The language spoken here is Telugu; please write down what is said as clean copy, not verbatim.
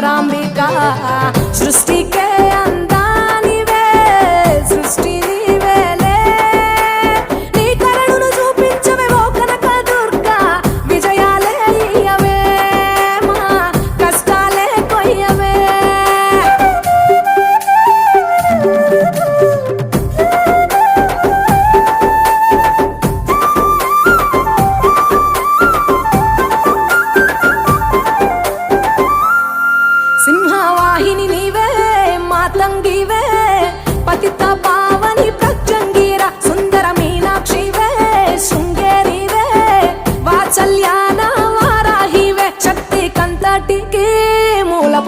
మూకాంబిక సృష్టికే అందానివే సృష్టి నీవేలే నీ కరుణను చూపించవే ఓ కనక దుర్గా విజయాలే ఇయ్యవే మా కష్టాలే కొయ్యవే సింహవాహిని నీవే మాతంగివే పతిత పావని ప్రత్యంగిర సుందర మీనాక్షివే శృంగేరివే వాత్సల్య